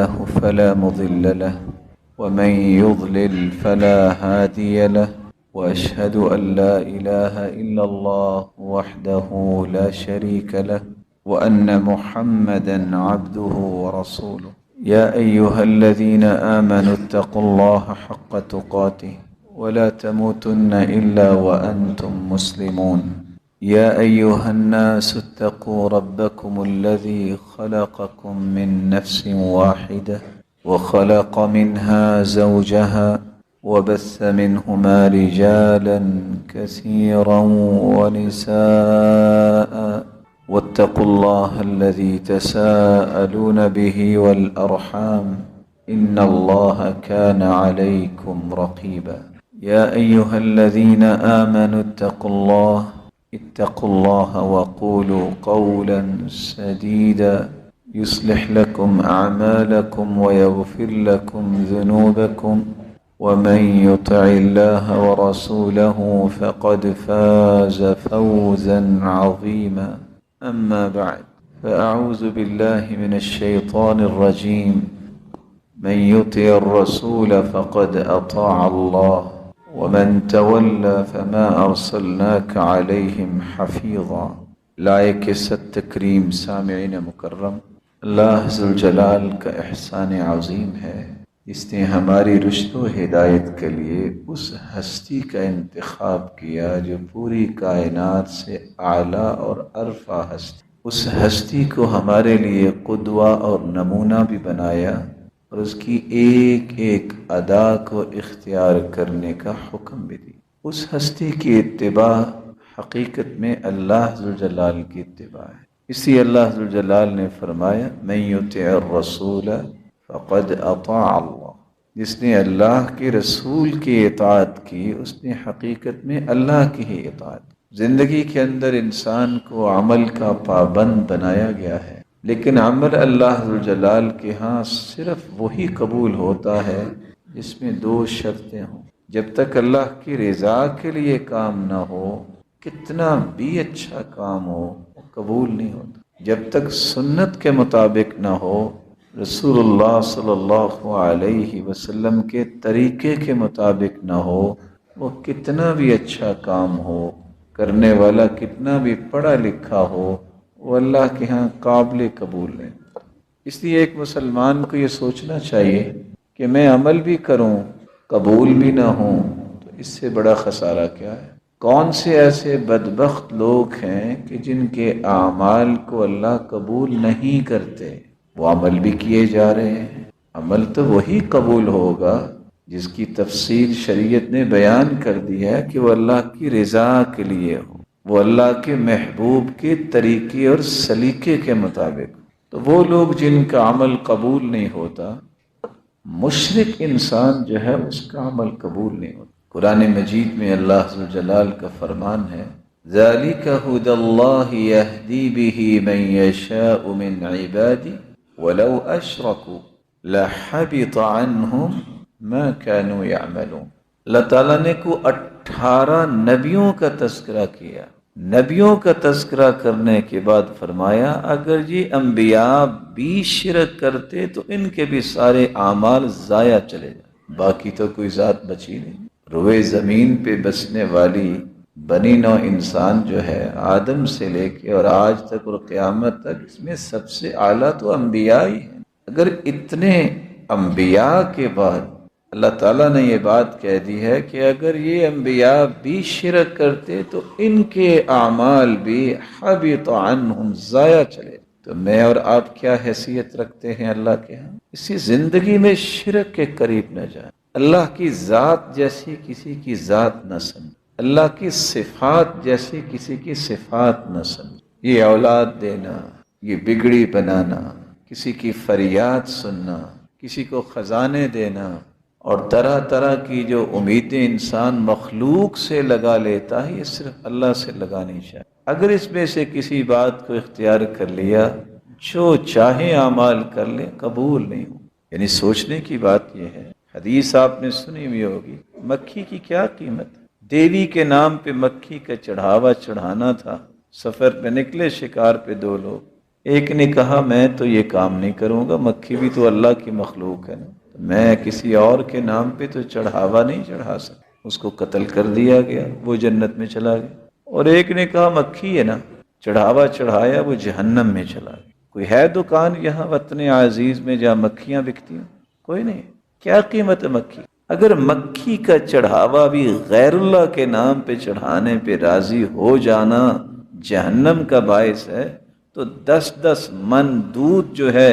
له فلا مضل له ومن يضلل فلا هادي له وأشهد أن لا إله إلا الله وحده لا شريك له وأن محمدا عبده ورسوله يا أيها الذين آمنوا اتقوا الله حق تقاته ولا تموتن إلا وأنتم مسلمون يا أيها الناس اتقوا ربكم الذي خلقكم من نفس واحدة وخلق منها زوجها وبث منهما رجالا كثيرا ونساء واتقوا الله الذي تساءلون به والأرحام إن الله كان عليكم رقيبا يا أيها الذين آمنوا اتقوا الله وقولوا قولا سديدا يصلح لكم أعمالكم ويغفر لكم ذنوبكم ومن يطع الله ورسوله فقد فاز فوزا عظيما أما بعد فأعوذ بالله من الشيطان الرجيم من يطع الرسول فقد أطاع الله ومن تولى فما أرسلناك عليهم حفيظا لائق ست تکریم سامعین مکرم، اللہ ذوالجلال کا احسان عظیم ہے، اس نے ہماری رشد و ہدایت کے لیے اس ہستی کا انتخاب کیا جو پوری کائنات سے اعلیٰ اور عرفہ ہستی، اس ہستی کو ہمارے لیے قدوہ اور نمونہ بھی بنایا اور اس کی ایک ایک ادا کو اختیار کرنے کا حکم بھی دی۔ اس ہستی کی اتباع حقیقت میں اللہ ذوالجلال کی اتباع ہے، اس لیے اللہ ذوالجلال نے فرمایا من یطع الرسول فقد اطاع اللہ، جس نے اللہ کے رسول کی اطاعت کی اس نے حقیقت میں اللہ کی ہی اطاعت۔ زندگی کے اندر انسان کو عمل کا پابند بنایا گیا ہے، لیکن عمل اللہ ذوالجلال کے ہاں صرف وہی قبول ہوتا ہے جس میں دو شرطیں ہوں۔ جب تک اللہ کی رضا کے لیے کام نہ ہو، کتنا بھی اچھا کام ہو وہ قبول نہیں ہوتا۔ جب تک سنت کے مطابق نہ ہو، رسول اللہ صلی اللہ علیہ وسلم کے طریقے کے مطابق نہ ہو، وہ کتنا بھی اچھا کام ہو، کرنے والا کتنا بھی پڑھا لکھا ہو، وہ اللہ کے ہاں قابل قبول ہے۔ اس لیے ایک مسلمان کو یہ سوچنا چاہیے کہ میں عمل بھی کروں قبول بھی نہ ہوں تو اس سے بڑا خسارہ کیا ہے۔ کون سے ایسے بدبخت لوگ ہیں کہ جن کے اعمال کو اللہ قبول نہیں کرتے، وہ عمل بھی کیے جا رہے ہیں۔ عمل تو وہی قبول ہوگا جس کی تفصیل شریعت نے بیان کر دی ہے کہ وہ اللہ کی رضا کے لیے ہو، وہ اللہ کے محبوب کے طریقے اور سلیقے کے مطابق۔ تو وہ لوگ جن کا عمل قبول نہیں ہوتا، مشرک انسان جو ہے اس کا عمل قبول نہیں ہوتا۔ قرآن مجید میں اللہ ذوالجلال کا فرمان ہے ذَلِكَ هُدَى اللَّهِ يَهْدِي بِهِ مَن يَشَاءُ مِنْ عِبَادِهِ وَلَوْ أَشْرَكُوا لَحَبِطَ عَنْهُمْ مَا كَانُوا يَعْمَلُونَ۔ اللہ تعالیٰ نے 18 نبیوں کا تذکرہ کیا۔ نبیوں کا تذکرہ کرنے کے بعد فرمایا اگر یہ انبیاء بھی شرک کرتے تو ان کے بھی سارے اعمال ضائع چلے جائیں، باقی تو کوئی ذات بچی نہیں۔ روئے زمین پہ بسنے والی بنی نوع انسان جو ہے، آدم سے لے کے اور آج تک اور قیامت تک، اس میں سب سے اعلیٰ تو انبیاء ہی ہیں۔ اگر اتنے انبیاء کے بعد اللہ تعالیٰ نے یہ بات کہہ دی ہے کہ اگر یہ انبیاء بھی شرک کرتے تو ان کے اعمال بھی حبط عنہم ضائع چلے، تو میں اور آپ کیا حیثیت رکھتے ہیں اللہ کے ہاں؟ اسی زندگی میں شرک کے قریب نہ جائیں، اللہ کی ذات جیسی کسی کی ذات نہ سمجھ، اللہ کی صفات جیسی کسی کی صفات نہ سمجھ۔ یہ اولاد دینا، یہ بگڑی بنانا، کسی کی فریاد سننا، کسی کو خزانے دینا اور طرح طرح کی جو امیدیں انسان مخلوق سے لگا لیتا ہے، یہ صرف اللہ سے لگانی چاہیے۔ اگر اس میں سے کسی بات کو اختیار کر لیا، جو چاہے اعمال کر لیں، قبول نہیں ہو۔ یعنی سوچنے کی بات یہ ہے، حدیث آپ نے سنی ہوئی ہوگی، مکھی کی کیا قیمت ہے؟ دیوی کے نام پہ مکھی کا چڑھاوا چڑھانا تھا۔ سفر پہ نکلے شکار پہ دو لوگ، ایک نے کہا میں تو یہ کام نہیں کروں گا، مکھی بھی تو اللہ کی مخلوق ہے نا، میں کسی اور کے نام پہ تو چڑھاوا نہیں چڑھا سکتا، اس کو قتل کر دیا گیا، وہ جنت میں چلا گیا۔ اور ایک نے کہا مکھی ہے نا، چڑھاوا چڑھایا، وہ جہنم میں چلا گیا۔ کوئی ہے دکان یہاں وطن عزیز میں جہاں مکھیاں بکتی ہیں؟ کوئی نہیں۔ کیا قیمت ہے مکھی؟ اگر مکھی کا چڑھاوا بھی غیر اللہ کے نام پہ چڑھانے پہ راضی ہو جانا جہنم کا باعث ہے، تو 10 من دودھ جو ہے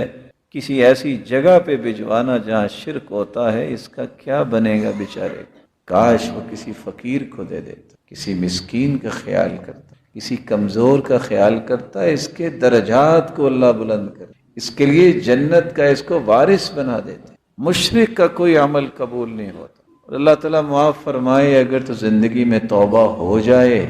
کسی ایسی جگہ پہ بھجوانا جہاں شرک ہوتا ہے، اس کا کیا بنے گا بیچارے؟ کاش وہ کسی فقیر کو دے دیتا، کسی مسکین کا خیال کرتا، کسی کمزور کا خیال کرتا، اس کے درجات کو اللہ بلند کر، اس کے لیے جنت کا اس کو وارث بنا دیتے۔ مشرک کا کوئی عمل قبول نہیں ہوتا، اور اللہ تعالیٰ معاف فرمائے اگر تو زندگی میں توبہ ہو جائے،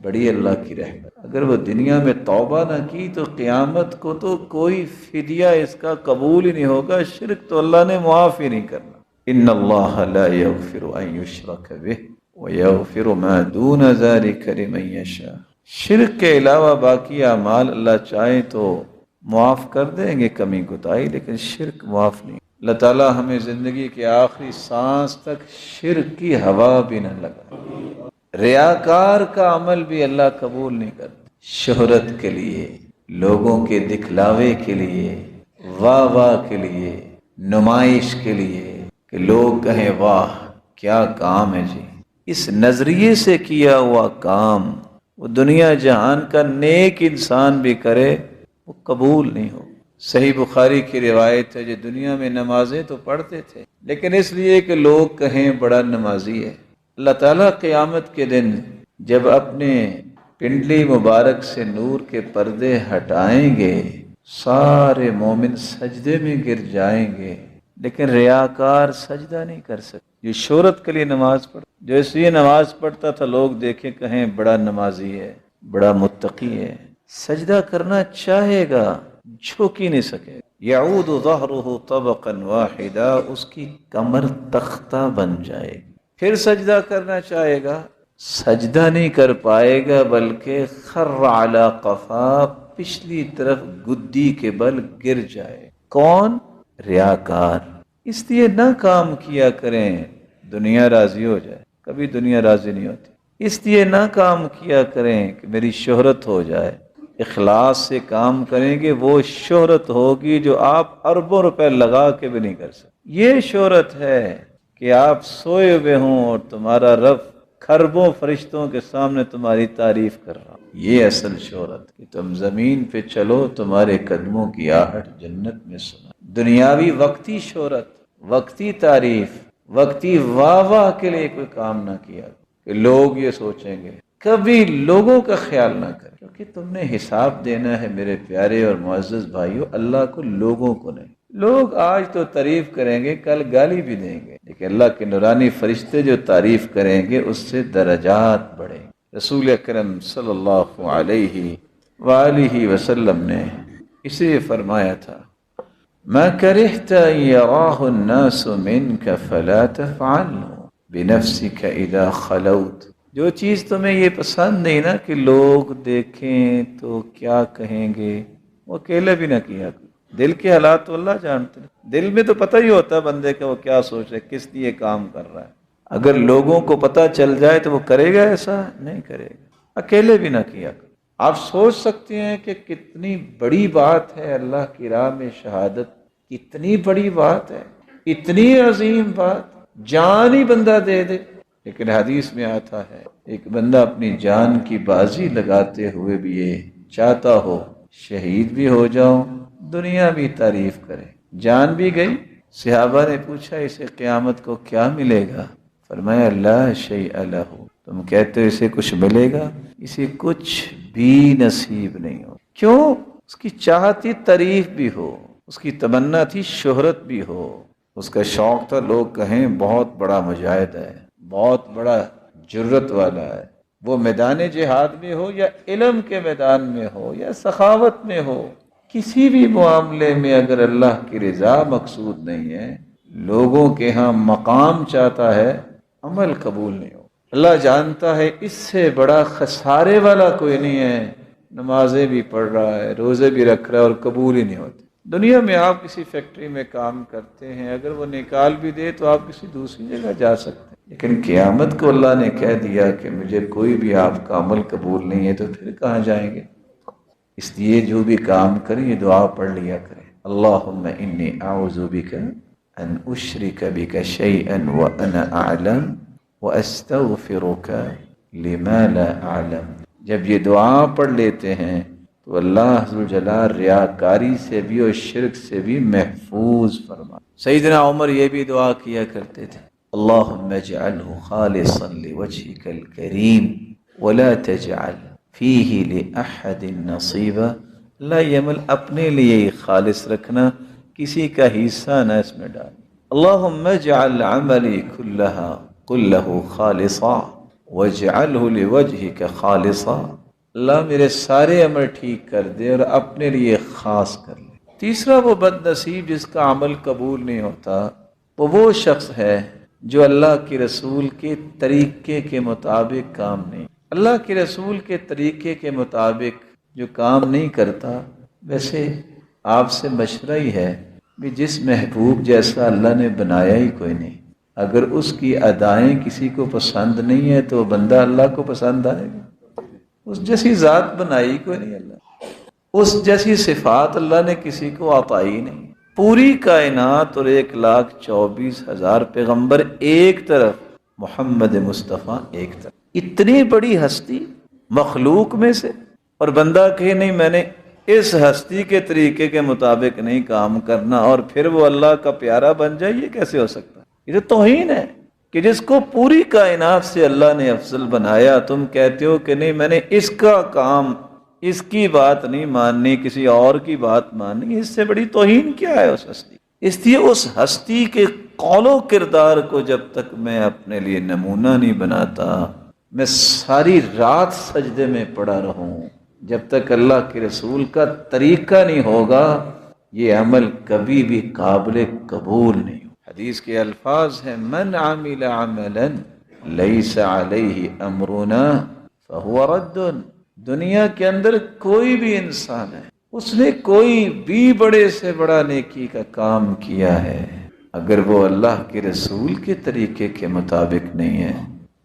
بڑی اللہ کی رحمت۔ اگر وہ دنیا میں توبہ نہ کی تو قیامت کو تو کوئی فدیہ اس کا قبول ہی نہیں ہوگا، شرک تو اللہ نے معاف ہی نہیں کرنا۔ ان اللہ لا یغفر ان یشرک بہ ویغفر ما دون ذلک لمن یشاء۔ شرک کے علاوہ باقی اعمال اللہ چاہے تو معاف کر دیں گے کمی کوتاہی، لیکن شرک معاف نہیں۔ اللہ تعالیٰ ہمیں زندگی کے آخری سانس تک شرک کی ہوا بھی نہ لگائے۔ ریاکار کا عمل بھی اللہ قبول نہیں کرتا، شہرت کے لیے، لوگوں کے دکھلاوے کے لیے، واہ واہ کے لیے، نمائش کے لیے، کہ لوگ کہیں واہ کیا کام ہے جی، اس نظریے سے کیا ہوا کام وہ دنیا جہان کا نیک انسان بھی کرے وہ قبول نہیں ہو۔ صحیح بخاری کی روایت ہے، جو دنیا میں نمازیں تو پڑھتے تھے لیکن اس لیے کہ لوگ کہیں بڑا نمازی ہے، اللہ تعالیٰ قیامت کے دن جب اپنے پنڈلی مبارک سے نور کے پردے ہٹائیں گے، سارے مومن سجدے میں گر جائیں گے، لیکن ریاکار سجدہ نہیں کر سکتے۔ جو شہرت کے لیے نماز پڑھتا، جو اس لیے نماز پڑھتا تھا لوگ دیکھیں کہیں بڑا نمازی ہے، بڑا متقی ہے، سجدہ کرنا چاہے گا، جھک ہی نہیں سکے، یعود ظہرہ طبقا واحدا، اس کی کمر تختہ بن جائے گی۔ پھر سجدہ کرنا چاہے گا، سجدہ نہیں کر پائے گا، بلکہ خر علی قفا، پچھلی طرف گدی کے بل گر جائے۔ کون؟ ریاکار۔ اس لیے نہ کام کیا کریں دنیا راضی ہو جائے، کبھی دنیا راضی نہیں ہوتی۔ اس لیے نہ کام کیا کریں کہ میری شہرت ہو جائے، اخلاص سے کام کریں گے وہ شہرت ہوگی جو آپ اربوں روپے لگا کے بھی نہیں کر سکتے۔ یہ شہرت ہے کہ آپ سوئے ہوئے ہوں اور تمہارا رب کھربوں فرشتوں کے سامنے تمہاری تعریف کر رہا، یہ اصل شہرت، کہ تم زمین پہ چلو تمہارے قدموں کی آہٹ جنت میں سنا۔ دنیاوی وقتی شہرت، وقتی تعریف، وقتی واہ واہ کے لیے کوئی کام نہ کیا کہ لوگ یہ سوچیں گے، کبھی لوگوں کا خیال نہ کریں، کیونکہ تم نے حساب دینا ہے میرے پیارے اور معزز بھائیوں، اللہ کو، لوگوں کو نہیں۔ لوگ آج تو تعریف کریں گے، کل گالی بھی دیں گے، لیکن اللہ کے نورانی فرشتے جو تعریف کریں گے اس سے درجات بڑھیں گے۔ رسول اکرم صلی اللہ علیہ وآلہ وسلم نے اسے فرمایا تھا، ما کرہت ان یراہ الناس منک فلا تفعله بنفسک اذا خلوت۔ جو چیز تمہیں یہ پسند نہیں نا کہ لوگ دیکھیں تو کیا کہیں گے، وہ اکیلے بھی نہ کیا کرو۔ دل کے حالات تو اللہ جانتے ہیں، دل میں تو پتہ ہی ہوتا ہے بندے کا وہ کیا سوچ رہا ہے، کس لیے کام کر رہا ہے۔ اگر لوگوں کو پتہ چل جائے تو وہ کرے گا، ایسا نہیں کرے گا، اکیلے بھی نہ کیا کرو۔ آپ سوچ سکتے ہیں کہ کتنی بڑی بات ہے اللہ کی راہ میں شہادت، کتنی بڑی بات ہے، اتنی عظیم بات، جان ہی بندہ دے دے۔ لیکن حدیث میں آتا ہے ایک بندہ اپنی جان کی بازی لگاتے ہوئے بھی یہ چاہتا ہو شہید بھی ہو جاؤں، دنیا بھی تعریف کرے، جان بھی گئی۔ صحابہ نے پوچھا اسے قیامت کو کیا ملے گا؟ فرمایا لا شیء لہ، تم کہتے ہو اسے کچھ ملے گا، اسے کچھ بھی نصیب نہیں ہو۔ کیوں؟ اس کی چاہت تھی تعریف بھی ہو، اس کی تمنا تھی شہرت بھی ہو، اس کا شوق تھا لوگ کہیں بہت بڑا مجاہد ہے، بہت بڑا جرت والا ہے۔ وہ میدان جہاد میں ہو یا علم کے میدان میں ہو یا سخاوت میں ہو، کسی بھی معاملے میں اگر اللہ کی رضا مقصود نہیں ہے، لوگوں کے ہاں مقام چاہتا ہے، عمل قبول نہیں ہو۔ اللہ جانتا ہے اس سے بڑا خسارے والا کوئی نہیں ہے نمازیں بھی پڑھ رہا ہے، روزے بھی رکھ رہا ہے اور قبول ہی نہیں ہوتے۔ دنیا میں آپ کسی فیکٹری میں کام کرتے ہیں، اگر وہ نکال بھی دے تو آپ کسی دوسری جگہ جا سکتے ہیں، لیکن قیامت کو اللہ نے کہہ دیا کہ مجھے کوئی بھی آپ کا عمل قبول نہیں ہے تو پھر کہاں جائیں گے؟ اس لیے جو بھی کام کریں یہ دعا پڑھ لیا کریں، اللہم انی اعوذ بک ان اشرک بک شیئا وانا اعلم واستغفرک لما لا اعلم۔ جب یہ دعا پڑھ لیتے ہیں تو اللہ عز و جل ریاکاری سے بھی اور شرک سے بھی محفوظ فرما۔ سیدنا عمر یہ بھی دعا کیا کرتے تھے، اللہم اجعلہ خالصا لوجہک الکریم ولا تجعل فیہ لأحد نصیبا۔ اللہ یہ عمل اپنے لیے ہی خالص رکھنا، کسی کا حصہ نہ اس میں ڈال۔ اللہم اجعل عملی کلہ خالصا واجعلہ لوجہک خالصا۔ اللہ میرے سارے عمل ٹھیک کر دے اور اپنے لیے خاص کر لے۔ تیسرا وہ بد نصیب جس کا عمل قبول نہیں ہوتا، وہ شخص ہے جو اللہ کے رسول کے طریقے کے مطابق کام نہیں، اللہ کے رسول کے طریقے کے مطابق جو کام نہیں کرتا۔ ویسے آپ سے مشورہ ہی ہے کہ جس محبوب جیسا اللہ نے بنایا ہی کوئی نہیں، اگر اس کی ادائیں کسی کو پسند نہیں ہے تو بندہ اللہ کو پسند آئے گا؟ اس جیسی ذات بنائی کوئی نہیں اللہ، اس جیسی صفات اللہ نے کسی کو عطائی نہیں۔ پوری کائنات اور 1,24,000 پیغمبر ایک طرف، محمد مصطفیٰ ایک طرف، اتنی بڑی ہستی مخلوق میں سے، اور بندہ کہے نہیں میں نے اس ہستی کے طریقے کے مطابق نہیں کام کرنا اور پھر وہ اللہ کا پیارا بن جائے، یہ کیسے ہو سکتا ہے؟ یہ تو توہین ہے کہ جس کو پوری کائنات سے اللہ نے افضل بنایا، تم کہتے ہو کہ نہیں میں نے اس کا کام، اس کی بات نہیں ماننی، کسی اور کی بات ماننی۔ اس سے بڑی توہین کیا ہے اس ہستی؟ اس لیے اس ہستی کے قول و کردار کو جب تک میں اپنے لیے نمونہ نہیں بناتا، میں ساری رات سجدے میں پڑا رہوں، جب تک اللہ کے رسول کا طریقہ نہیں ہوگا یہ عمل کبھی بھی قابل قبول نہیں۔ حدیث کے الفاظ ہیں، من عمل عملا لیس علیہ امرنا فہو رد۔ دنیا کے اندر کوئی بھی انسان ہے، اس نے کوئی بھی بڑے سے بڑا نیکی کا کام کیا ہے، اگر وہ اللہ کے رسول کے طریقے کے مطابق نہیں ہے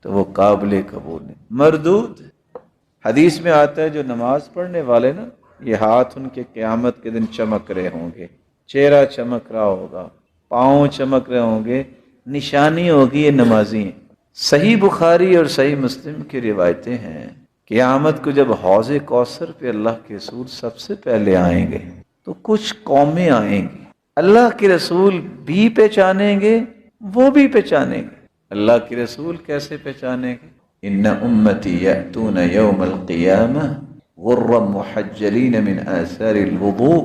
تو وہ قابل قبول نہیں، مردود۔ حدیث میں آتا ہے جو نماز پڑھنے والے نا، یہ ہاتھ ان کے قیامت کے دن چمک رہے ہوں گے، چہرہ چمک رہا ہوگا، پاؤں چمک رہے ہوں گے، نشانی ہوگی یہ نمازی ہیں۔ صحیح بخاری اور صحیح مسلم کی روایتیں ہیں، قیامت کو جب حوض کوثر پہ اللہ کے رسول سب سے پہلے آئیں گے تو کچھ قومیں آئیں گی، اللہ کے رسول بھی پہچانیں گے، وہ بھی پہچانیں گے۔ اللہ کے رسول کیسے پہچانیں گے؟ ان امتی یأتون یوم القیامہ غرا محجلین من آثار الوضوء۔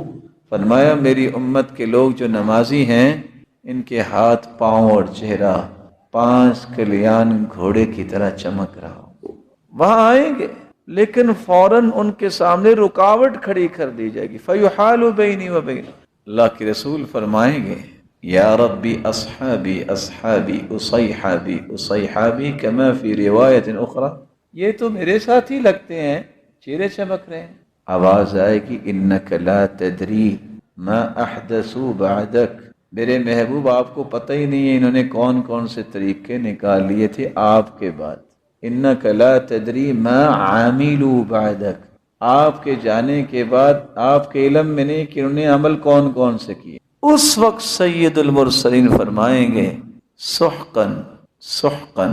فرمایا میری امت کے لوگ جو نمازی ہیں، ان کے ہاتھ، پاؤں اور چہرہ 5 کلیان گھوڑے کی طرح چمک رہا ہو۔ وہاں آئیں گے لیکن فوراً ان کے سامنے رکاوٹ کھڑی کر دی جائے گی، فَيُحَالُ بَيْنِي وَبَيْنَ۔ اللہ کے رسول فرمائیں گے، یا ربی اصحابی اصحابی اصیحابی اصیحابی کما فی روایت اخری۔ یہ تو میرے ساتھ ہی لگتے ہیں، چہرے چمک رہے ہیں۔ آواز آئے گی، انک لا تدری ما احدثوا بعدک۔ میرے محبوب آپ کو پتہ ہی نہیں ہے انہوں نے کون کون سے طریقے نکال لیے تھے آپ کے بعد۔ انک لا تدری ما عاملوا بعدک، آپ کے جانے کے بعد آپ کے علم میں نہیں کہ انہوں نے عمل کون کون سے کیے۔ اس وقت سید المرسلین فرمائیں گے، سحقا سحقا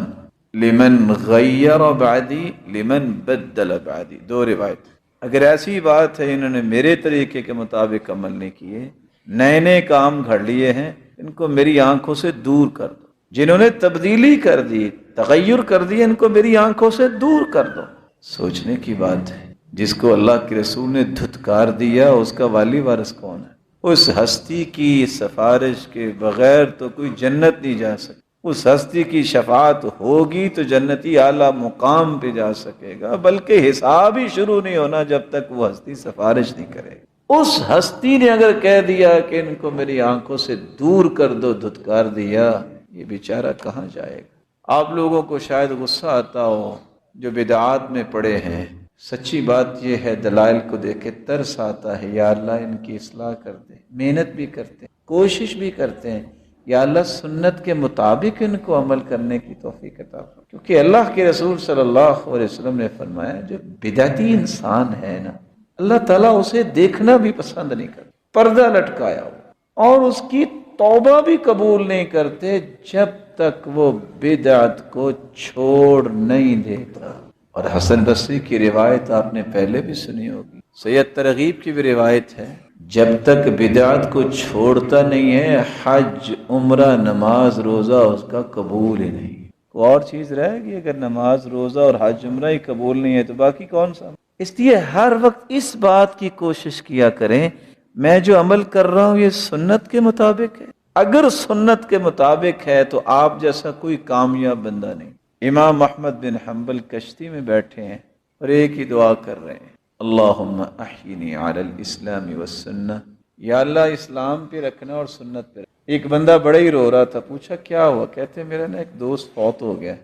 لمن غیر بعدی لمن بدل بعدی۔ 2 روایت۔ اگر ایسی بات ہے انہوں نے میرے طریقے کے مطابق عمل نہیں کیے، نئے نئے کام گھڑ لیے ہیں، ان کو میری آنکھوں سے دور کر دو۔ جنہوں نے تبدیلی کر دی، تغیر کر دی، ان کو میری آنکھوں سے دور کر دو۔ سوچنے کی بات ہے، جس کو اللہ کے رسول نے دھتکار دیا اس کا والی وارث کون ہے؟ اس ہستی کی سفارش کے بغیر تو کوئی جنت نہیں جا سکتی۔ اس ہستی کی شفاعت ہوگی تو جنتی اعلیٰ مقام پہ جا سکے گا، بلکہ حساب ہی شروع نہیں ہونا جب تک وہ ہستی سفارش نہیں کرے گا۔ اس ہستی نے اگر کہہ دیا کہ ان کو میری آنکھوں سے دور کر دو، دھتکار دیا، یہ بیچارہ کہاں جائے گا؟ آپ لوگوں کو شاید غصہ آتا ہو جو بدعات میں پڑے ہیں، سچی بات یہ ہے دلائل کو دیکھ کے ترس آتا ہے، یا اللہ ان کی اصلاح کر دے، محنت بھی کرتے ہیں، کوشش بھی کرتے ہیں، یا اللہ سنت کے مطابق ان کو عمل کرنے کی توفیق عطا فرما، کیونکہ اللہ کے رسول صلی اللہ علیہ وسلم نے فرمایا جو بدعتی انسان ہے نا، اللہ تعالیٰ اسے دیکھنا بھی پسند نہیں کرتا، پردہ لٹکایا ہو، اور اس کی توبہ بھی قبول نہیں کرتے جب تک وہ بدعت کو چھوڑ نہیں دیتا۔ اور حسن بصری کی روایت آپ نے پہلے بھی سنی ہوگی، سید ترغیب کی بھی روایت ہے، جب تک بدعت کو چھوڑتا نہیں ہے حج عمرہ نماز روزہ اس کا قبول ہی نہیں۔ کوئی اور چیز رہے گی اگر نماز روزہ اور حج عمرہ ہی قبول نہیں ہے تو باقی کون سا؟ اس لیے ہر وقت اس بات کی کوشش کیا کریں میں جو عمل کر رہا ہوں یہ سنت کے مطابق ہے، اگر سنت کے مطابق ہے تو آپ جیسا کوئی کامیاب بندہ نہیں۔ امام احمد بن حنبل کشتی میں بیٹھے ہیں اور ایک ہی دعا کر رہے ہیں، اللہم احینی علی الاسلام والسنہ، یا اللہ اسلام پہ رکھنا اور سنت پہ رکھنا۔ ایک بندہ بڑا ہی رو رہا تھا، پوچھا کیا ہوا؟ کہتے میرا نا ایک دوست فوت ہو گیا۔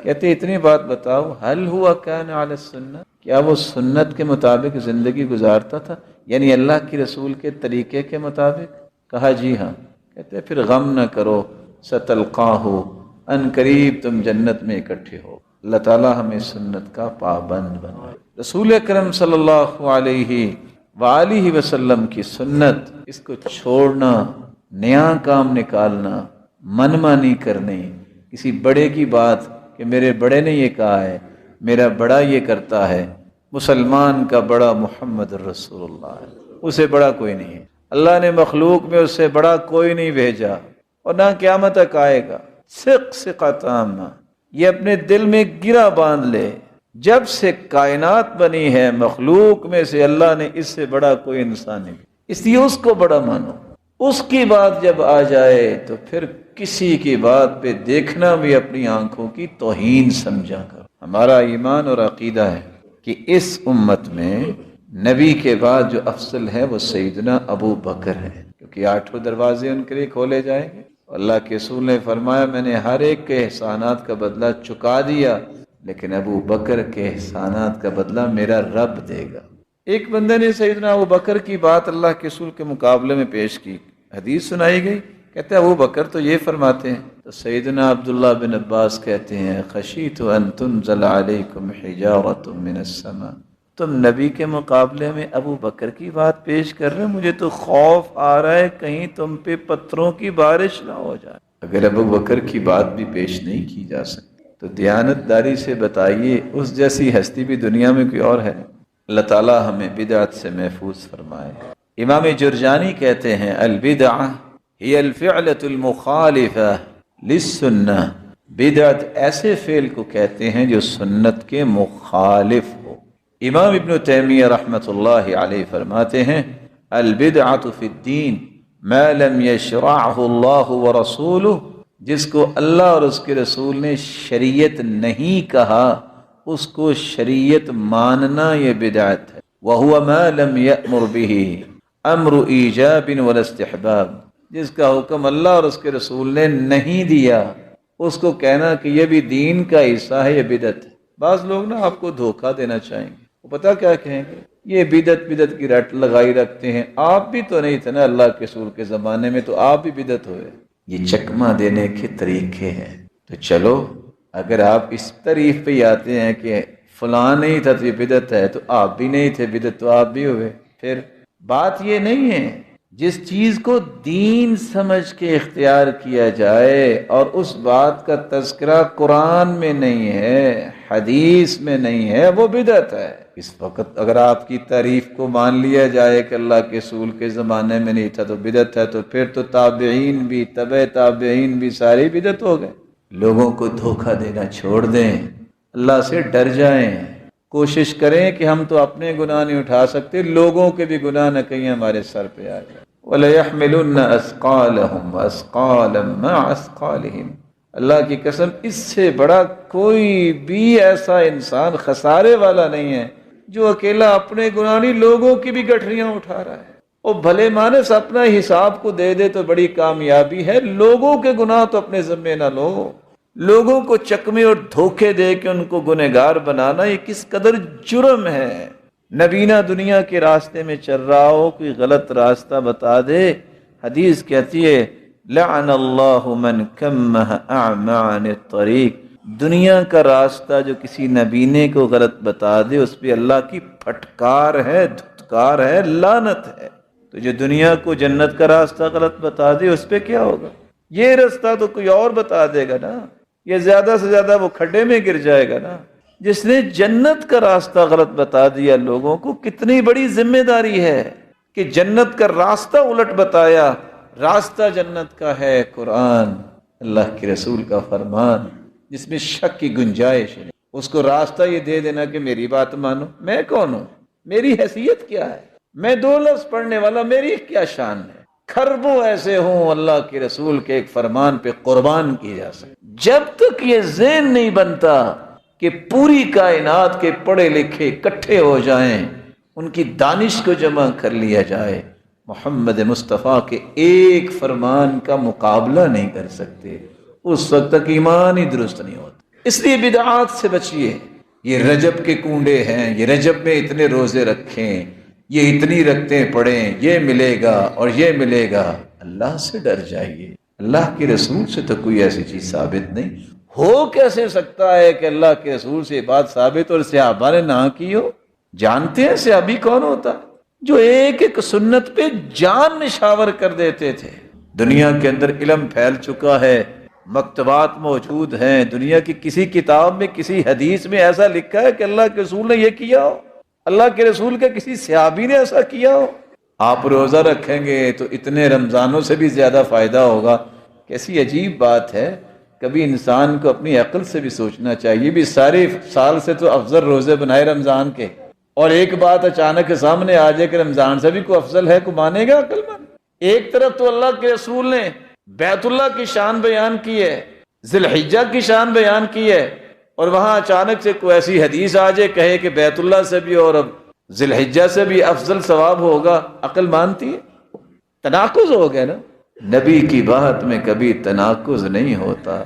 کہتے اتنی بات بتاؤ، حل ہوا کان علی السنہ، کیا وہ سنت کے مطابق زندگی گزارتا تھا، یعنی اللہ کی رسول کے طریقے کے مطابق؟ کہا جی ہاں۔ کہتے پھر غم نہ کرو، ستلقاہ، ان قریب تم جنت میں اکٹھے ہو۔ اللہ تعالیٰ ہمیں سنت کا پابند بنائے۔ رسول اکرم صلی اللہ علیہ وآلہ وسلم کی سنت، اس کو چھوڑنا، نیا کام نکالنا، منمانی کرنی، کسی بڑے کی بات کہ میرے بڑے نے یہ کہا ہے، میرا بڑا یہ کرتا ہے، مسلمان کا بڑا محمد رسول اللہ ہے، اسے بڑا کوئی نہیں ہے، اللہ نے مخلوق میں اس سے بڑا کوئی نہیں بھیجا اور نہ قیامت تک آئے گا۔ ثقہ تامہ، یہ اپنے دل میں گرہ باندھ لے، جب سے کائنات بنی ہے مخلوق میں سے اللہ نے اس سے بڑا کوئی انسان نہیں، اس لیے اس کو بڑا مانو۔ اس کی بات جب آ جائے تو پھر کسی کی بات پہ دیکھنا بھی اپنی آنکھوں کی توہین سمجھا کر۔ ہمارا ایمان اور عقیدہ ہے کہ اس امت میں نبی کے بعد جو افضل ہے وہ سیدنا ابو بکر ہے، کیونکہ 8 دروازے ان کے لیے کھولے جائیں گے۔ اللہ کے رسول نے فرمایا میں نے ہر ایک کے احسانات کا بدلہ چکا دیا، لیکن ابو بکر کے احسانات کا بدلہ میرا رب دے گا۔ ایک بندے نے سیدنا ابو بکر کی بات اللہ کے رسول کے مقابلے میں پیش کی، حدیث سنائی گئی، کہتے ہیں ابو بکر تو یہ فرماتے ہیں، تو سیدنا عبداللہ بن عباس کہتے ہیں خشیت ان تنزل علیکم حجارۃ من السماء، تم نبی کے مقابلے میں ابو بکر کی بات پیش کر رہے، مجھے تو خوف آ رہا ہے کہیں تم پہ پتھروں کی بارش نہ ہو جائے۔ اگر ابو بکر کی بات بھی پیش نہیں کی جا سکتی تو دیانتداری سے بتائیے اس جیسی ہستی بھی دنیا میں کوئی اور ہے؟ اللہ تعالی ہمیں بدعت سے محفوظ فرمائے۔ امام جرجانی کہتے ہیں البدعہ ہی الفعلۃ المخالفہ للسنہ، بدعت ایسے فعل کو کہتے ہیں جو سنت کے مخالف ہو۔ امام ابن تیمیہ رحمۃ اللہ علیہ فرماتے ہیں البدعۃ فی الدین ما لم یشرعہ اللہ ورسولہ، جس کو اللہ اور اس کے رسول نے شریعت نہیں کہا اس کو شریعت ماننا یہ بدعت ہے۔ وَهُوَ مَا لَمْ يَأْمُرْ بِهِ امر ایجاب ولا استحباب، جس کا حکم اللہ اور اس کے رسول نے نہیں دیا اس کو کہنا کہ یہ بھی دین کا حصہ ہے، یہ بدعت ہے۔ بعض لوگ نا آپ کو دھوکہ دینا چاہیں گے، وہ پتہ کیا کہیں گے، یہ بدعت کی رٹ لگائی رکھتے ہیں، آپ بھی تو نہیں تھے نا اللہ کے رسول کے زمانے میں، تو آپ بھی بدعت ہوئے۔ یہ چکمہ دینے کے طریقے ہیں۔ تو چلو اگر آپ اس تعریف پہ ہی آتے ہیں کہ فلاں نہیں تھا تو یہ بدعت ہے، تو آپ بھی نہیں تھے، بدعت تو آپ بھی ہوئے۔ پھر بات یہ نہیں ہے، جس چیز کو دین سمجھ کے اختیار کیا جائے اور اس بات کا تذکرہ قرآن میں نہیں ہے، حدیث میں نہیں ہے، وہ بدعت ہے۔ اس وقت اگر آپ کی تعریف کو مان لیا جائے کہ اللہ کے رسول کے زمانے میں نہیں تھا تو بدعت ہے، تو پھر تو تابعین بھی، تبع تابعین بھی سارے بدعت ہو گئے۔ لوگوں کو دھوکہ دینا چھوڑ دیں، اللہ سے ڈر جائیں، کوشش کریں کہ ہم تو اپنے گناہ نہیں اٹھا سکتے، لوگوں کے بھی گناہ نہ کہیں ہمارے سر پہ آ جائے۔ وَلَيَحْمِلُنَّ أَثْقَالَهُمْ وَأَثْقَالًا مَعَ أَثْقَالِهِمْ، اللہ کی قسم اس سے بڑا کوئی بھی ایسا انسان خسارے والا نہیں ہے جو اکیلا اپنے گناہ نہیں لوگوں کی بھی گٹھریاں اٹھا رہا ہے۔ اور بھلے مانس اپنا حساب کو دے دے تو بڑی کامیابی ہے، لوگوں کے گناہ تو اپنے ذمے نہ لو۔ لوگوں کو چکمے اور دھوکے دے کے ان کو گنہگار بنانا یہ کس قدر جرم ہے۔ نبینا دنیا کے راستے میں چل رہا ہو، کوئی غلط راستہ بتا دے، حدیث کہتی ہے لعن اللہ من کمہ اعمى عن الطریق، دنیا کا راستہ جو کسی نبینے کو غلط بتا دے اس پہ اللہ کی پھٹکار ہے، دھتکار ہے، لعنت ہے۔ تو جو دنیا کو جنت کا راستہ غلط بتا دے اس پہ کیا ہوگا؟ یہ راستہ تو کوئی اور بتا دے گا نا، یہ زیادہ سے زیادہ وہ کھڈے میں گر جائے گا نا۔ جس نے جنت کا راستہ غلط بتا دیا لوگوں کو، کتنی بڑی ذمہ داری ہے کہ جنت کا راستہ الٹ بتایا۔ راستہ جنت کا ہے قرآن، اللہ کے رسول کا فرمان، جس میں شک کی گنجائش ہے۔ اس کو راستہ یہ دے دینا کہ میری بات مانو، میں کون ہوں، میری حیثیت کیا ہے، میں 2 لفظ پڑھنے والا، میری کیا شان ہے۔ کھربوں ایسے ہوں اللہ کے رسول کے ایک فرمان پہ قربان کی جا سکے۔ جب تک یہ ذہن نہیں بنتا کہ پوری کائنات کے پڑھے لکھے اکٹھے ہو جائیں، ان کی دانش کو جمع کر لیا جائے، محمد مصطفیٰ کے ایک فرمان کا مقابلہ نہیں کر سکتے، اس وقت تک ایمان ہی درست نہیں ہوتا۔ اس لیے بدعات سے بچیے۔ یہ رجب کے کنڈے ہیں، یہ رجب میں اتنے روزے رکھیں، یہ اتنی رکعتیں پڑھیں، یہ ملے گا اور یہ ملے گا۔ اللہ سے ڈر جائیے، اللہ کے رسول سے تو کوئی ایسی چیز ثابت نہیں۔ ہو کیسے سکتا ہے کہ اللہ کے رسول سے یہ بات ثابت اور صحابہ نے نہ کی ہو؟ جانتے ہیں صحابی کون ہوتا ہے؟ جو ایک ایک سنت پہ جان نشاور کر دیتے تھے۔ دنیا کے اندر علم پھیل چکا ہے، مکتبات موجود ہیں، دنیا کی کسی کتاب میں کسی حدیث میں ایسا لکھا ہے کہ اللہ کے رسول نے یہ کیا ہو، اللہ کے رسول کے کسی صحابی نے ایسا کیا ہو؟ آپ روزہ رکھیں گے تو اتنے رمضانوں سے بھی زیادہ فائدہ ہوگا۔ کیسی عجیب بات ہے، کبھی انسان کو اپنی عقل سے بھی سوچنا چاہیے۔ بھی سارے سال سے تو افضل روزے بنائے رمضان کے، اور ایک بات اچانک سامنے آ جائے کہ رمضان سے بھی کوئی افضل ہے، کوئی مانے گا عقل مند؟ ایک طرف تو اللہ کے رسول نے بیت اللہ کی شان بیان کی ہے، ذی الحجہ کی شان بیان کی ہے، اور وہاں اچانک سے کوئی ایسی حدیث آ جائے کہے کہ بیت اللہ سے بھی اور ذی الحجہ سے بھی افضل ثواب ہوگا، عقل مانتی ہے؟ تناقض ہو گیا نا۔ نبی کی بات میں کبھی تناقض نہیں ہوتا،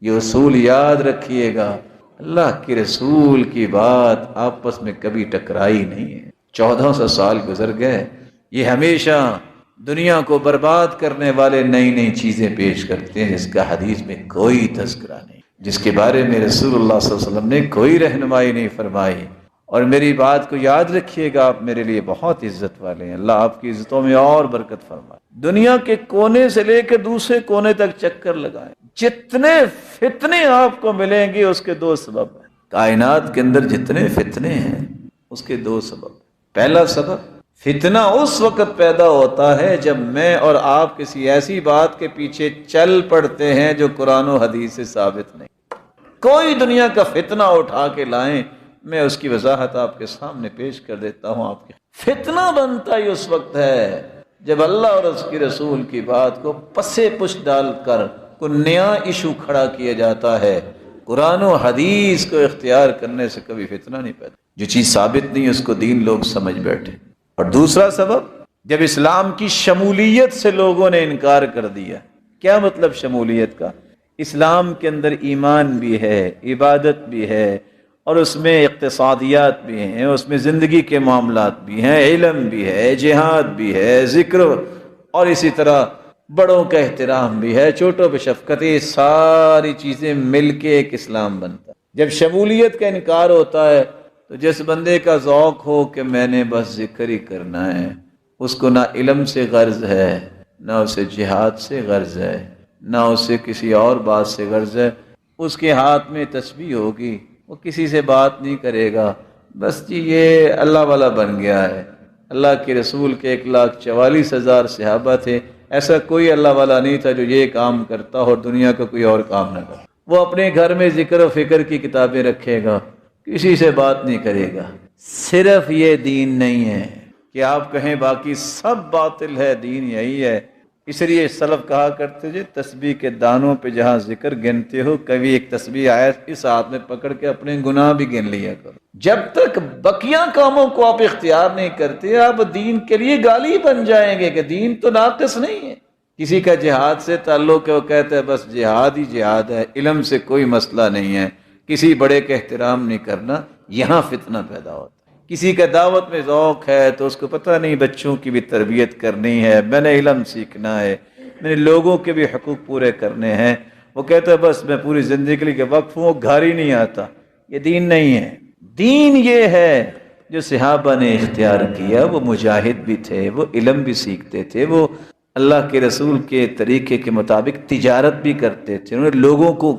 یہ اصول یاد رکھیے گا۔ اللہ کے رسول کی بات آپس میں کبھی ٹکرائی نہیں ہے۔ 1400 سال گزر گئے، یہ ہمیشہ دنیا کو برباد کرنے والے نئی نئی چیزیں پیش کرتے ہیں جس کا حدیث میں کوئی تذکرہ نہیں، جس کے بارے میں رسول اللہ صلی اللہ علیہ وسلم نے کوئی رہنمائی نہیں فرمائی۔ اور میری بات کو یاد رکھیے گا، آپ میرے لیے بہت عزت والے ہیں، اللہ آپ کی عزتوں میں اور برکت فرمائے۔ دنیا کے کونے سے لے کے دوسرے کونے تک چکر لگائیں، جتنے فتنے آپ کو ملیں گے اس کے 2 سبب ہیں۔ کائنات کے اندر جتنے فتنے ہیں اس کے 2 سبب۔ پہلا سبب، فتنہ اس وقت پیدا ہوتا ہے جب میں اور آپ کسی ایسی بات کے پیچھے چل پڑتے ہیں جو قرآن و حدیث سے ثابت نہیں۔ کوئی دنیا کا فتنہ اٹھا کے لائیں، میں اس کی وضاحت آپ کے سامنے پیش کر دیتا ہوں۔ آپ کے فتنہ بنتا ہی اس وقت ہے جب اللہ اور اس کے رسول کی بات کو پسے پش ڈال کر کوئی نیا ایشو کھڑا کیا جاتا ہے۔ قرآن و حدیث کو اختیار کرنے سے کبھی فتنہ نہیں پیدا۔ جو چیز ثابت نہیں اس کو دین لوگ سمجھ بیٹھے۔ اور دوسرا سبب، جب اسلام کی شمولیت سے لوگوں نے انکار کر دیا۔ کیا مطلب شمولیت کا؟ اسلام کے اندر ایمان بھی ہے، عبادت بھی ہے، اور اس میں اقتصادیات بھی ہیں، اس میں زندگی کے معاملات بھی ہیں، علم بھی ہے، جہاد بھی ہے، ذکر، اور اسی طرح بڑوں کا احترام بھی ہے، چھوٹوں پہ شفقت، یہ ساری چیزیں مل کے ایک اسلام بنتا ہے۔ جب شمولیت کا انکار ہوتا ہے تو جس بندے کا ذوق ہو کہ میں نے بس ذکر ہی کرنا ہے، اس کو نہ علم سے غرض ہے، نہ اسے جہاد سے غرض ہے، نہ اسے کسی اور بات سے غرض ہے۔ اس کے ہاتھ میں تسبیح ہوگی، وہ کسی سے بات نہیں کرے گا، بس جی یہ اللہ والا بن گیا ہے۔ اللہ کے رسول کے 1,44,000 صحابہ تھے، ایسا کوئی اللہ والا نہیں تھا جو یہ کام کرتا اور دنیا کا کوئی اور کام نہ کرتا۔ وہ اپنے گھر میں ذکر و فکر کی کتابیں رکھے گا، کسی سے بات نہیں کرے گا۔ صرف یہ دین نہیں ہے کہ آپ کہیں باقی سب باطل ہے، دین یہی ہے۔ اس لیے سلف کہا کرتے تھے تسبیح کے دانوں پہ جہاں ذکر گنتے ہو، کبھی ایک تسبیح آئے اس ہاتھ میں پکڑ کے اپنے گناہ بھی گن لیا کرو۔ جب تک بقیہ کاموں کو آپ اختیار نہیں کرتے، آپ دین کے لیے گالی بن جائیں گے کہ دین تو ناقص نہیں ہے۔ کسی کا جہاد سے تعلق ہے، وہ کہتا ہے بس جہاد ہی جہاد ہے، علم سے کوئی مسئلہ نہیں ہے، کسی بڑے کا احترام نہیں کرنا، یہاں فتنہ پیدا ہوتا ہے۔ کسی کا دعوت میں ذوق ہے تو اس کو پتہ نہیں بچوں کی بھی تربیت کرنی ہے، میں نے علم سیکھنا ہے، میں نے لوگوں کے بھی حقوق پورے کرنے ہیں، وہ کہتا ہے بس میں پوری زندگی کے لیے وقف ہوں، وہ گھر ہی نہیں آتا۔ یہ دین نہیں ہے۔ دین یہ ہے جو صحابہ نے اختیار کیا، وہ مجاہد بھی تھے، وہ علم بھی سیکھتے تھے، وہ اللہ کے رسول کے طریقے کے مطابق تجارت بھی کرتے تھے، انہوں نے لوگوں کو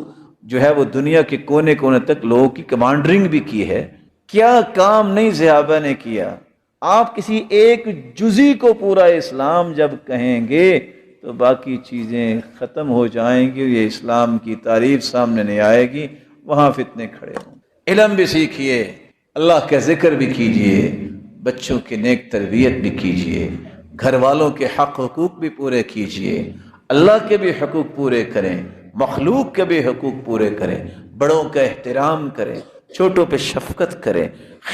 جو ہے وہ دنیا کے کونے کونے تک لوگوں کی کمانڈرنگ بھی کی ہے۔ کیا کام نہیں صحابہ نے کیا؟ آپ کسی ایک جزی کو پورا اسلام جب کہیں گے تو باقی چیزیں ختم ہو جائیں گی، یہ اسلام کی تعریف سامنے نہیں آئے گی، وہاں فتنے کھڑے ہوں۔ علم بھی سیکھیے، اللہ کا ذکر بھی کیجئے، بچوں کی نیک تربیت بھی کیجئے، گھر والوں کے حق حقوق بھی پورے کیجئے، اللہ کے بھی حقوق پورے کریں، مخلوق کے بھی حقوق پورے کریں، بڑوں کا احترام کریں، چھوٹوں پہ شفقت کریں،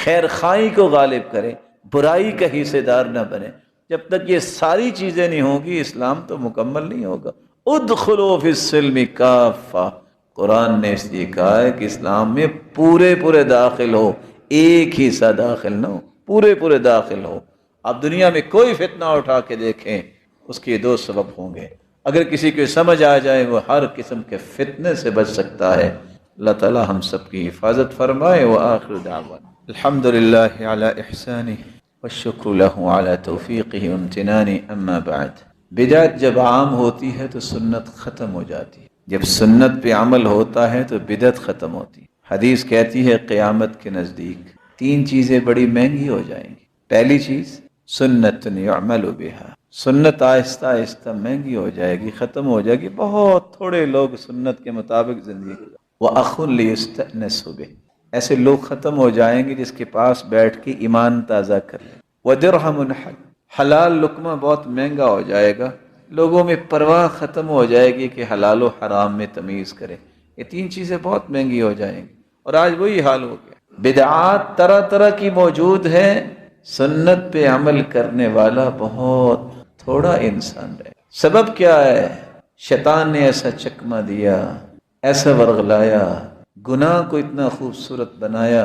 خیر خواہی کو غالب کریں، برائی کا حصے دار نہ بنیں۔ جب تک یہ ساری چیزیں نہیں ہوں گی اسلام تو مکمل نہیں ہوگا۔ ادخلوا فی السلم کافہ، قرآن نے اس لیے کہا ہے کہ اسلام میں پورے داخل ہو، ایک ہی حصہ داخل نہ ہو، پورے داخل ہو۔ آپ دنیا میں کوئی فتنہ اٹھا کے دیکھیں، اس کے دو سبب ہوں گے۔ اگر کسی کو سمجھ آ جائے وہ ہر قسم کے فتنے سے بچ سکتا ہے۔ اللہ تعالی ہم سب کی حفاظت فرمائے۔ وآخر دعوانا الحمدللہ علی احسانہ والشکر لہ علی توفیقہ وامتنانہ، اما بعد۔ بدعت جب عام ہوتی ہے تو سنت ختم ہو جاتی ہے، جب سنت پہ عمل ہوتا ہے تو بدعت ختم ہوتی ہے۔ حدیث کہتی ہے قیامت کے نزدیک تین چیزیں بڑی مہنگی ہو جائیں گی۔ پہلی چیز سنت یعمل بہا، سنت آہستہ آہستہ مہنگی ہو جائے گی، ختم ہو جائے گی، بہت تھوڑے لوگ سنت کے مطابق زندگی گزاریں۔ وَأَخٌ لِيُسْتَأْنَسُ بِهِ، ایسے لوگ ختم ہو جائیں گے جس کے پاس بیٹھ کے ایمان تازہ کر لیں۔ وَدِرْهَمٌ حَلَالٌ، حلال لقمہ بہت مہنگا ہو جائے گا، لوگوں میں پرواہ ختم ہو جائے گی کہ حلال و حرام میں تمیز کرے۔ یہ تین چیزیں بہت مہنگی ہو جائیں گی، اور آج وہی حال ہو گیا۔ بدعات طرح طرح کی موجود ہیں، سنت پہ عمل کرنے والا بہت تھوڑا انسان رہے۔ سبب کیا ہے؟ شیطان نے ایسا چکمہ دیا، ایسا ورغلایا، گناہ کو اتنا خوبصورت بنایا۔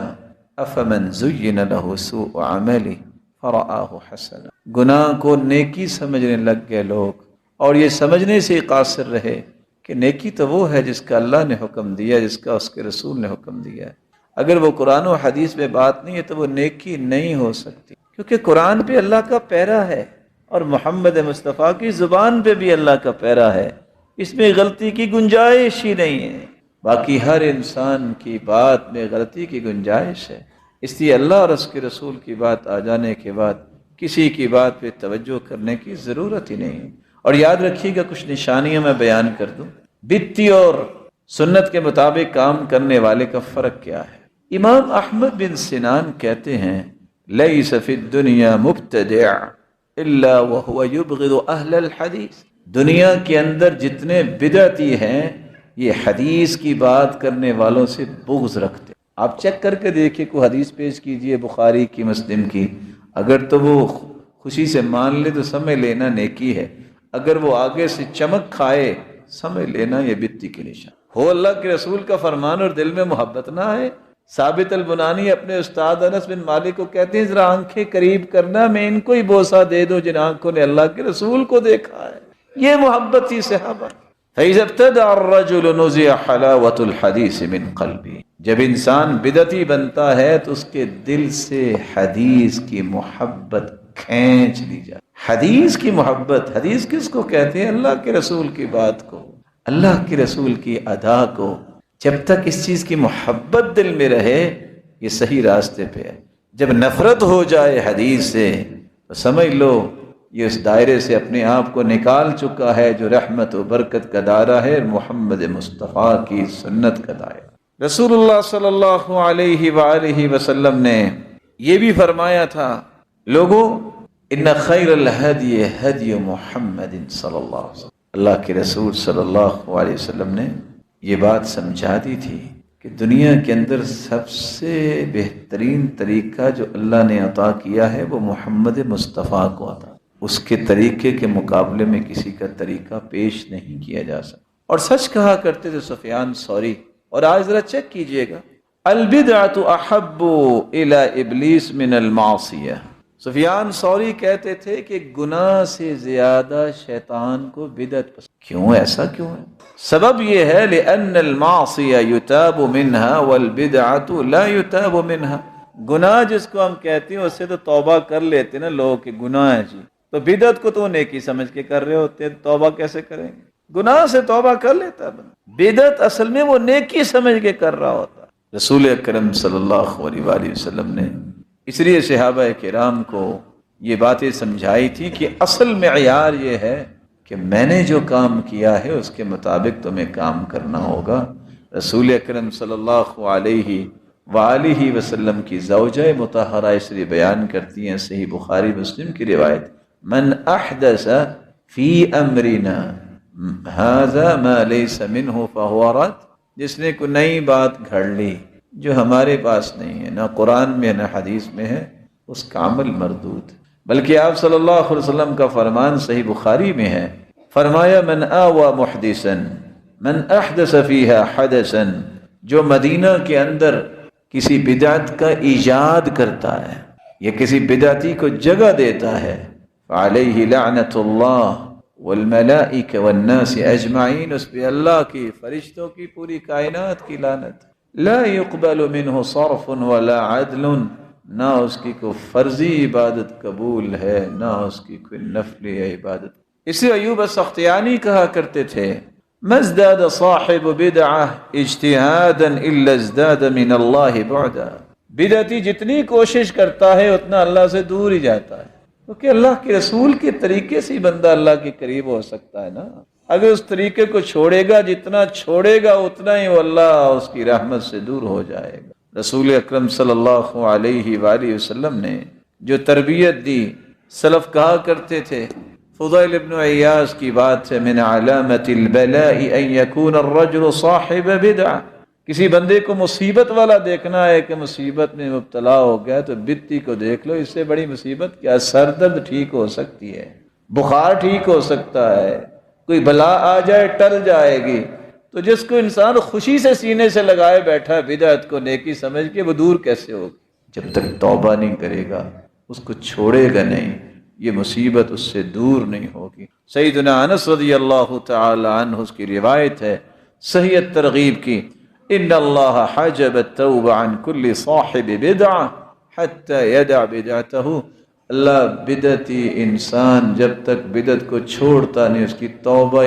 افمن زین لہ سوء عملہ فرآہ حسنا، گناہ کو نیکی سمجھنے لگ گئے لوگ، اور یہ سمجھنے سے قاصر رہے کہ نیکی تو وہ ہے جس کا اللہ نے حکم دیا، جس کا اس کے رسول نے حکم دیا ہے۔ اگر وہ قرآن و حدیث میں بات نہیں ہے تو وہ نیکی نہیں ہو سکتی، کیونکہ قرآن پہ اللہ کا پیرا ہے اور محمد مصطفیٰ کی زبان پہ بھی اللہ کا پیرا ہے، اس میں غلطی کی گنجائش ہی نہیں ہے۔ باقی ہر انسان کی بات میں غلطی کی گنجائش ہے، اس لیے اللہ اور اس کے رسول کی بات آ جانے کے بعد کسی کی بات پہ توجہ کرنے کی ضرورت ہی نہیں ہے۔ اور یاد رکھیے گا کچھ نشانیاں میں بیان کر دوں، بدعتی اور سنت کے مطابق کام کرنے والے کا فرق کیا ہے۔ امام احمد بن سنان کہتے ہیں لیس فی الدنیا مبتدع الا وهو یبغض اہل الحدیث، دنیا کے اندر جتنے بدعتی ہیں یہ حدیث کی بات کرنے والوں سے بغض رکھتے۔ آپ چیک کر کے دیکھیں، کوئی حدیث پیش کیجئے بخاری کی، مسلم کی، اگر تو وہ خوشی سے مان لے تو سمجھ لینا نیکی ہے، اگر وہ آگے سے چمک کھائے سمجھ لینا یہ بدعتی کے نشان ہو۔ اللہ کے رسول کا فرمان اور دل میں محبت نہ آئے۔ ثابت البنانی اپنے استاد انس بن مالک کو کہتے ہیں ذرا آنکھیں قریب کرنا، میں ان کو ہی بوسہ دے دو جن آنکھوں نے اللہ کے رسول کو دیکھا ہے۔ یہ محبت ہی صحابہ۔ فَإِذَا ابْتَدَعَ الرَّجُلُ نُزِعَ حَلَاوَةُ الْحَدِيثِ مِنْ قَلْبِهِ، جب انسان بدعتی بنتا ہے تو اس کے دل سے حدیث کی محبت کھینچ لی جائے۔ حدیث کی محبت، حدیث کس کو کہتے ہیں؟ اللہ کے رسول کی بات کو، اللہ کے رسول کی ادا کو۔ جب تک اس چیز کی محبت دل میں رہے یہ صحیح راستے پہ ہے۔ جب نفرت ہو جائے حدیث سے تو سمجھ لو یہ اس دائرے سے اپنے آپ کو نکال چکا ہے جو رحمت و برکت کا دائرہ ہے، محمد مصطفیٰ کی سنت کا دائرہ۔ رسول اللہ صلی اللہ علیہ وآلہ وسلم نے یہ بھی فرمایا تھا، لوگوں ان خیر الہدی ہدی محمد صلی اللہ علیہ وسلم، اللہ کے رسول صلی اللہ علیہ وسلم نے یہ بات سمجھا دی تھی کہ دنیا کے اندر سب سے بہترین طریقہ جو اللہ نے عطا کیا ہے وہ محمد مصطفیٰ کو عطا۔ اس کے طریقے کے مقابلے میں کسی کا طریقہ پیش نہیں کیا جا سکتا۔ اور سچ کہا کرتے تھے سفیان ثوری، اور آج ذرا چیک کیجئے گا، البدعۃ احب الی ابلیس من المعصیہ۔ سفیان ثوری کہتے تھے کہ گناہ سے زیادہ شیطان کو بدعت پسند۔ کیوں؟ ایسا کیوں ہے؟ سبب یہ ہے لأن المعصیہ یتاب منها والبدعۃ لا یتاب منها۔ گناہ جس کو ہم کہتے ہیں اس سے تو توبہ کر لیتے نا لوگ کہ گناہ ہے جی، تو بدعت کو تو نیکی سمجھ کے کر رہے ہوتے، توبہ کیسے کریں گے؟ گناہ سے توبہ کر لیتا ہے بندہ، بدعت اصل میں وہ نیکی سمجھ کے کر رہا ہوتا۔ رسول اکرم صلی اللہ علیہ وآلہ وسلم نے اس لیے صحابہ کرام کو یہ باتیں سمجھائی تھی کہ اصل معیار یہ ہے کہ میں نے جو کام کیا ہے اس کے مطابق تمہیں کام کرنا ہوگا۔ رسول اکرم صلی اللہ علیہ وآلہ وسلم کی زوجہ مطہرہ اس لیے بیان کرتی ہیں، صحیح بخاری مسلم کی روایت، من احدث فی امرنا ھذا ما لیس منہ فہو رد۔ جس نے کوئی نئی بات گھڑ لی جو ہمارے پاس نہیں ہے، نہ قرآن میں نہ حدیث میں ہے، اس کا عمل مردود۔ بلکہ آپ صلی اللہ علیہ وسلم کا فرمان صحیح بخاری میں ہے، فرمایا من آوى محدثا من احدث فیہا حدثا، جو مدینہ کے اندر کسی بدعت کا ایجاد کرتا ہے یا کسی بدعتی کو جگہ دیتا ہے، فعلیہ لعنت اللہ والملائکہ والناس اجمعین، اس پہ اللہ کی، فرشتوں کی، پوری کائنات کی لعنت۔ لا يقبل منہ صرف ولا عدل، نہ اس کی کوئی فرضی عبادت قبول ہے نہ اس کی کوئی نفلی عبادت۔ اسے ایوب السختیانی کہا کرتے تھے، ما ازداد صاحب بدعہ اجتہادا الا ازداد من اللہ بعدا۔ بدعتی جتنی کوشش کرتا ہے اتنا اللہ سے دور ہی جاتا ہے، کیونکہ اللہ کے رسول کے طریقے سے ہی بندہ اللہ کے قریب ہو سکتا ہے نا۔ اگر اس طریقے کو چھوڑے گا، جتنا چھوڑے گا اتنا ہی وہ اللہ اس کی رحمت سے دور ہو جائے گا۔ رسول اکرم صلی اللہ علیہ وآلہ وسلم نے جو تربیت دی، سلف کہا کرتے تھے، فضیل ابن عیاض کی بات ہے، من علامت البلاء ان یکون الرجل صاحب بدعہ۔ کسی بندے کو مصیبت والا دیکھنا ہے کہ مصیبت میں مبتلا ہو گیا تو بدعتی کو دیکھ لو، اس سے بڑی مصیبت کیا؟ سر درد ٹھیک ہو سکتی ہے، بخار ٹھیک ہو سکتا ہے، کوئی بلا آ جائے ٹل جائے گی۔ تو جس کو انسان خوشی سے سینے سے لگائے بیٹھا بدعت کو نیکی سمجھ کے، وہ دور کیسے ہوگی؟ جب تک توبہ نہیں کرے گا، اس کو چھوڑے گا نہیں، یہ مصیبت اس سے دور نہیں ہوگی۔ سیدنا انس رضی اللہ تعالی عنہ اس کی روایت ہے صحیح ترغیب کی، ان اللہ حجب التوبہ عن کل صاحب بدعہ حتی یدع بدعتہ۔ اللہ بدعتی انسان جب تک بدعت کو چھوڑتا نہیں، اس کی توبہ